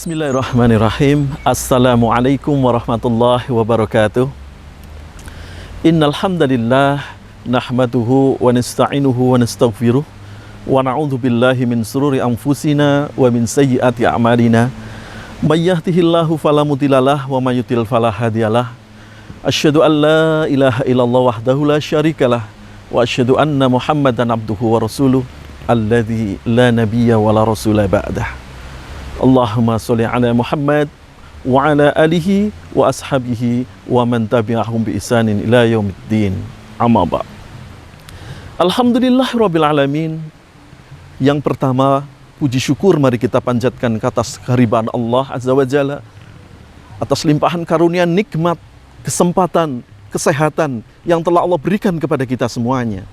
Bismillahirrahmanirrahim. Assalamualaikum warahmatullahi wabarakatuh. Innal hamdalillah nahmaduhu wa nasta'inuhu wa nastaghfiruh wa na'udzu billahi min sururi anfusina wa min sayyiati a'malina. May yahdihillahu fala mudhillalah wa may yudhlil fala hadiyalah. Asyhadu an la ilaha illallah wahdahu la syarikalah wa asyhadu anna Muhammadan abduhu wa rasuluh alladzi la nabiyya wa la rasula ba'dah. Allahumma sholli ala Muhammad wa ala alihi wa ashabihi wa man tabi'ahum bi ihsanin ila yaumiddin. Amma ba'd. Alhamdulillahirabbil alamin. Yang pertama, puji syukur mari kita panjatkan ke atas kehadiran Allah Azza wa Jalla, atas limpahan karunia nikmat, kesempatan, kesehatan yang telah Allah berikan kepada kita semuanya.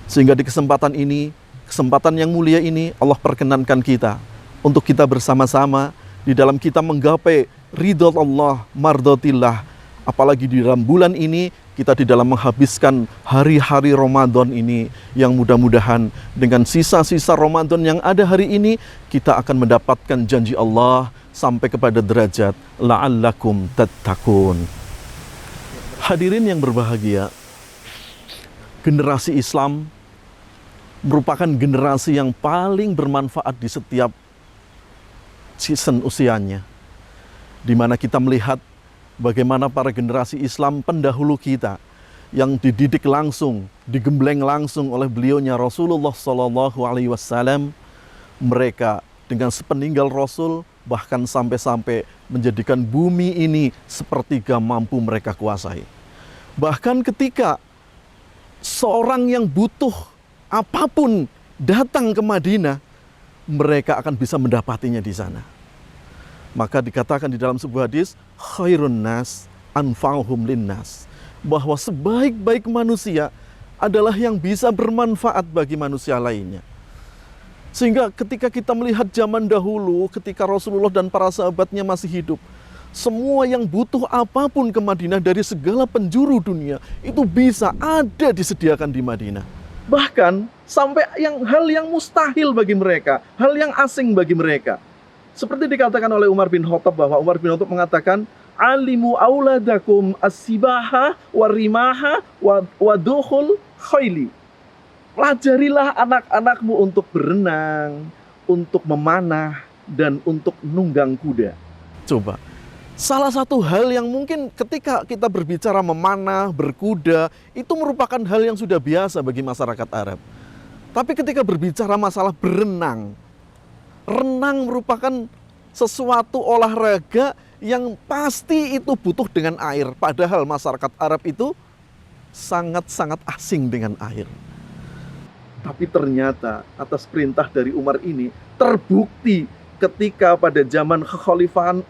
Sehingga di kesempatan ini, kesempatan yang mulia ini, Allah perkenankan kita untuk kita bersama-sama di dalam kita menggapai ridho Allah, mardotillah. Apalagi di dalam bulan ini, kita di dalam menghabiskan hari-hari Ramadan ini, yang mudah-mudahan dengan sisa-sisa Ramadan yang ada hari ini, kita akan mendapatkan janji Allah sampai kepada derajat la'allakum tattaqun. Hadirin yang berbahagia, generasi Islam merupakan generasi yang paling bermanfaat di setiap season usianya, di mana kita melihat bagaimana para generasi Islam pendahulu kita yang dididik langsung, digembleng langsung oleh beliaunya Rasulullah SAW. Mereka dengan sepeninggal Rasul bahkan sampai-sampai menjadikan bumi ini sepertiga mampu mereka kuasai. Bahkan ketika seorang yang butuh apapun datang ke Madinah, mereka akan bisa mendapatinya di sana. Maka dikatakan di dalam sebuah hadis, khairun nas anfa'uhum linnas, bahwa sebaik-baik manusia adalah yang bisa bermanfaat bagi manusia lainnya. Sehingga ketika kita melihat zaman dahulu, ketika Rasulullah dan para sahabatnya masih hidup, semua yang butuh apapun ke Madinah dari segala penjuru dunia, itu bisa ada disediakan di Madinah. Bahkan sampai hal yang mustahil bagi mereka, hal yang asing bagi mereka. Seperti dikatakan oleh Umar bin Khattab, bahwa Umar bin Khattab mengatakan, alimu auladakum as-sibaha warimaha wadukhul khayli. Pelajarilah anak-anakmu untuk berenang, untuk memanah, dan untuk nunggang kuda. Coba, salah satu hal yang mungkin ketika kita berbicara memanah, berkuda, itu merupakan hal yang sudah biasa bagi masyarakat Arab. Tapi ketika berbicara masalah berenang, renang merupakan sesuatu olahraga yang pasti itu butuh dengan air. Padahal masyarakat Arab itu sangat-sangat asing dengan air. Tapi ternyata atas perintah dari Umar ini terbukti ketika pada zaman kekhalifahan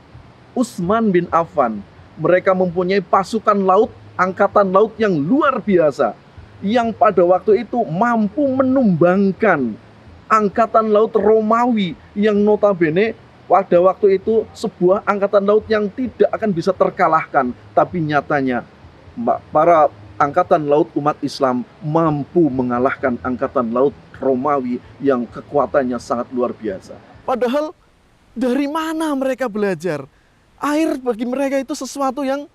Utsman bin Affan, mereka mempunyai pasukan laut, angkatan laut yang luar biasa, yang pada waktu itu mampu menumbangkan angkatan laut Romawi yang notabene pada waktu itu sebuah angkatan laut yang tidak akan bisa terkalahkan. Tapi nyatanya para angkatan laut umat Islam mampu mengalahkan angkatan laut Romawi yang kekuatannya sangat luar biasa. Padahal dari mana mereka belajar? Air bagi mereka itu sesuatu yang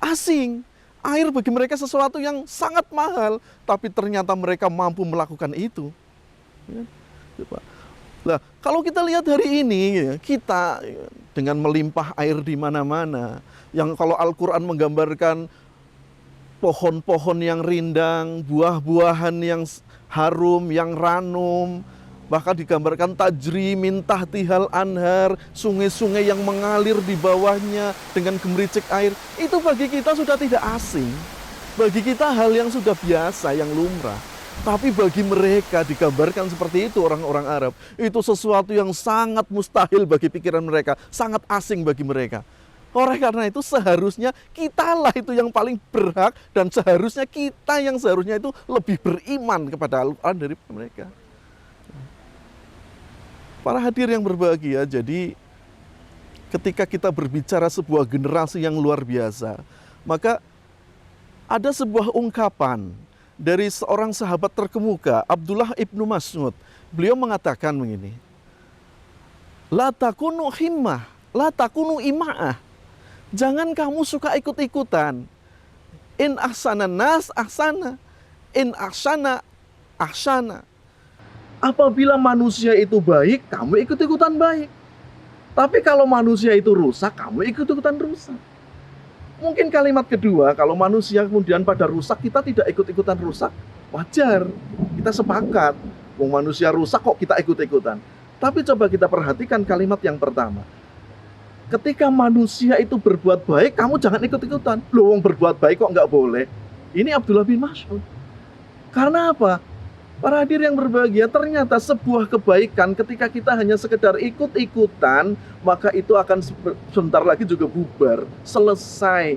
asing. Air bagi mereka sesuatu yang sangat mahal. Tapi ternyata mereka mampu melakukan itu. Nah, kalau kita lihat hari ini, kita dengan melimpah air di mana-mana, yang kalau Al-Quran menggambarkan pohon-pohon yang rindang, buah-buahan yang harum, yang ranum, bahkan digambarkan tajri min tahtihal anhar, sungai-sungai yang mengalir di bawahnya dengan gemericik air, itu bagi kita sudah tidak asing. Bagi kita hal yang sudah biasa, yang lumrah. Tapi bagi mereka digambarkan seperti itu, orang-orang Arab, itu sesuatu yang sangat mustahil bagi pikiran mereka, sangat asing bagi mereka. Oleh karena itu seharusnya kitalah itu yang paling berhak, dan seharusnya kita yang seharusnya itu lebih beriman kepada Al-Quran dari mereka. Para hadir yang berbahagia, jadi ketika kita berbicara sebuah generasi yang luar biasa, maka ada sebuah ungkapan dari seorang sahabat terkemuka, Abdullah ibnu Mas'ud. Beliau mengatakan begini, La takunu himmah, la takunu ima'ah. Jangan kamu suka ikut-ikutan. In ahsana nas ahsana, in ahsana ahsana. Apabila manusia itu baik, kamu ikut-ikutan baik. Tapi kalau manusia itu rusak, kamu ikut-ikutan rusak. Mungkin kalimat kedua, kalau manusia kemudian pada rusak, kita tidak ikut-ikutan rusak, wajar. Kita sepakat, wong manusia rusak kok kita ikut-ikutan. Tapi coba kita perhatikan kalimat yang pertama. Ketika manusia itu berbuat baik, kamu jangan ikut-ikutan. Loh, wong berbuat baik kok nggak boleh? Ini Abdullah bin Mas'ud. Karena apa? Para hadir yang berbahagia, ternyata sebuah kebaikan ketika kita hanya sekedar ikut-ikutan, maka itu akan sebentar lagi juga bubar, selesai.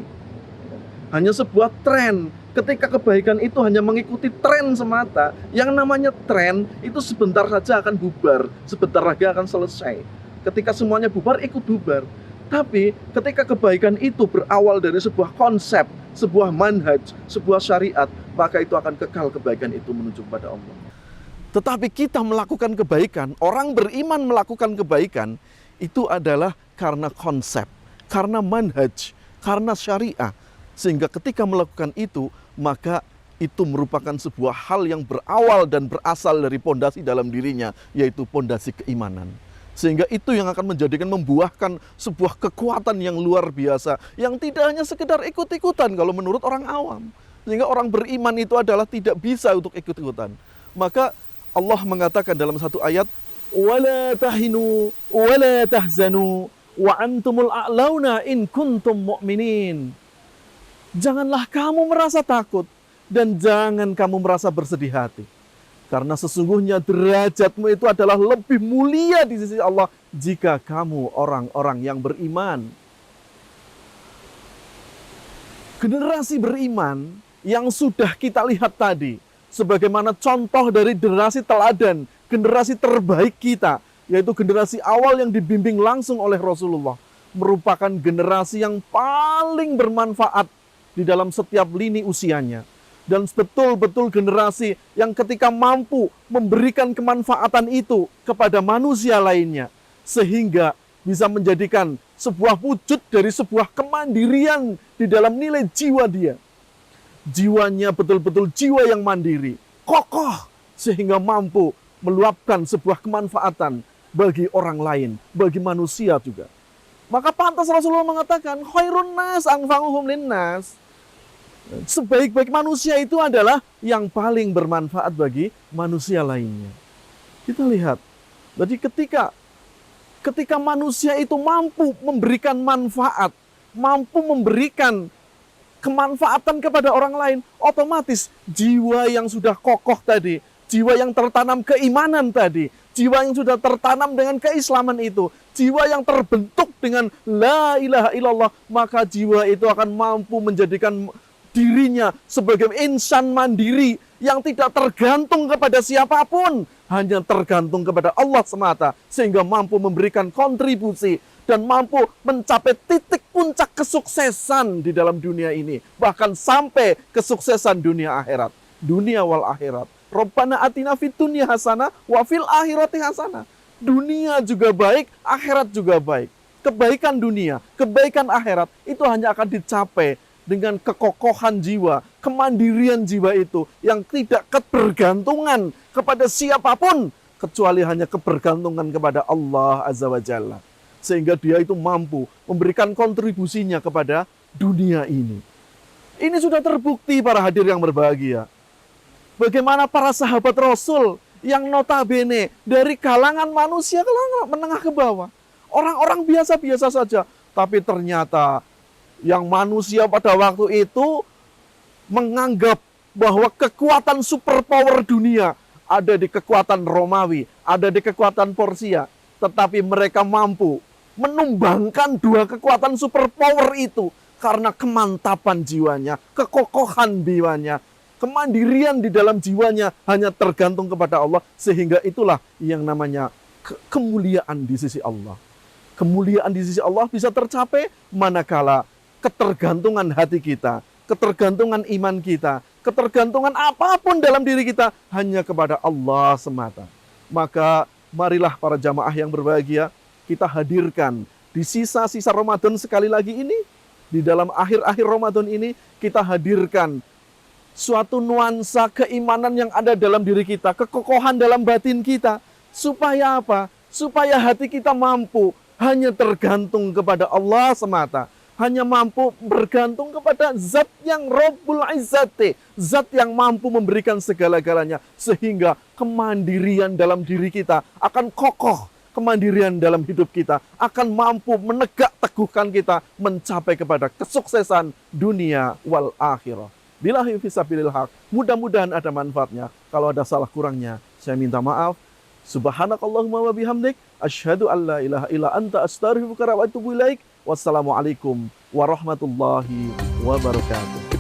Hanya sebuah tren. Ketika kebaikan itu hanya mengikuti tren semata, yang namanya tren itu sebentar saja akan bubar, sebentar lagi akan selesai. Ketika semuanya bubar, ikut bubar. Tapi ketika kebaikan itu berawal dari sebuah konsep, sebuah manhaj, sebuah syariat, maka itu akan kekal kebaikan itu menuju kepada Allah. Tetapi kita melakukan kebaikan, orang beriman melakukan kebaikan, itu adalah karena konsep, karena manhaj, karena syariah. Sehingga ketika melakukan itu, maka itu merupakan sebuah hal yang berawal dan berasal dari pondasi dalam dirinya, yaitu pondasi keimanan. Sehingga itu yang akan menjadikan, membuahkan sebuah kekuatan yang luar biasa, yang tidak hanya sekedar ikut-ikutan kalau menurut orang awam. Sehingga orang beriman itu adalah tidak bisa untuk ikut-ikutan. Maka Allah mengatakan dalam satu ayat, وَلَا تَهِنُوا وَلَا تَحْزَنُوا وَأَنْتُمُ الْأَعْلَوْنَ إِنْ كُنْتُمْ مُؤْمِنِينَ. Janganlah kamu merasa takut dan jangan kamu merasa bersedih hati. Karena sesungguhnya derajatmu itu adalah lebih mulia di sisi Allah jika kamu orang-orang yang beriman. Generasi beriman yang sudah kita lihat tadi, sebagaimana contoh dari generasi teladan, generasi terbaik kita, yaitu generasi awal yang dibimbing langsung oleh Rasulullah, merupakan generasi yang paling bermanfaat di dalam setiap lini usianya. Dan betul-betul generasi yang ketika mampu memberikan kemanfaatan itu kepada manusia lainnya, sehingga bisa menjadikan sebuah wujud dari sebuah kemandirian di dalam nilai jiwa dia. Jiwanya betul-betul jiwa yang mandiri, kokoh, sehingga mampu meluapkan sebuah kemanfaatan bagi orang lain, bagi manusia juga. Maka pantas Rasulullah mengatakan, khairun nas anfa'uhum linnas. Sebaik-baik manusia itu adalah yang paling bermanfaat bagi manusia lainnya. Kita lihat, jadi ketika manusia itu mampu memberikan manfaat, mampu memberikan kemanfaatan kepada orang lain, otomatis jiwa yang sudah kokoh tadi, jiwa yang tertanam keimanan tadi, jiwa yang sudah tertanam dengan keislaman itu, jiwa yang terbentuk dengan la ilaha illallah, maka jiwa itu akan mampu menjadikan dirinya sebagai insan mandiri yang tidak tergantung kepada siapapun, hanya tergantung kepada Allah semata, sehingga mampu memberikan kontribusi dan mampu mencapai titik puncak kesuksesan di dalam dunia ini, bahkan sampai kesuksesan dunia akhirat, dunia wal akhirat. Rabbana atina fid dunya hasanah wa fil akhirati hasanah. Dunia juga baik, akhirat juga baik. Kebaikan dunia, kebaikan akhirat itu hanya akan dicapai dengan kekokohan jiwa, kemandirian jiwa itu yang tidak kebergantungan kepada siapapun kecuali hanya kebergantungan kepada Allah Azza wa Jalla. Sehingga dia itu mampu memberikan kontribusinya kepada dunia ini. Ini sudah terbukti para hadir yang berbahagia. Bagaimana para sahabat Rasul yang notabene dari kalangan manusia menengah ke bawah. Orang-orang biasa-biasa saja. Tapi ternyata yang manusia pada waktu itu menganggap bahwa kekuatan superpower dunia ada di kekuatan Romawi, ada di kekuatan Persia. Tetapi mereka mampu menumbangkan dua kekuatan superpower itu karena kemantapan jiwanya, kekokohan jiwanya, kemandirian di dalam jiwanya hanya tergantung kepada Allah. Sehingga itulah yang namanya kemuliaan di sisi Allah. Kemuliaan di sisi Allah bisa tercapai manakala ketergantungan hati kita, ketergantungan iman kita, ketergantungan apapun dalam diri kita hanya kepada Allah semata. Maka marilah para jamaah yang berbahagia, kita hadirkan di sisa-sisa Ramadan sekali lagi ini, di dalam akhir-akhir Ramadan ini, kita hadirkan suatu nuansa keimanan yang ada dalam diri kita, kekokohan dalam batin kita. Supaya apa? Supaya hati kita mampu hanya tergantung kepada Allah semata. Hanya mampu bergantung kepada zat yang Rabbul Izzati, zat yang mampu memberikan segala-galanya. Sehingga kemandirian dalam diri kita akan kokoh, kemandirian dalam hidup kita akan mampu menegak teguhkan kita mencapai kepada kesuksesan dunia wal akhirah. Billahi fisabilil haq. Mudah-mudahan ada manfaatnya. Kalau ada salah kurangnya, saya minta maaf. Subhanakallahumma wa bihamdik, asyhadu an la ilaha illa anta, astaghfiruka wa atubu ilaik. Wassalamualaikum warahmatullahi wabarakatuh.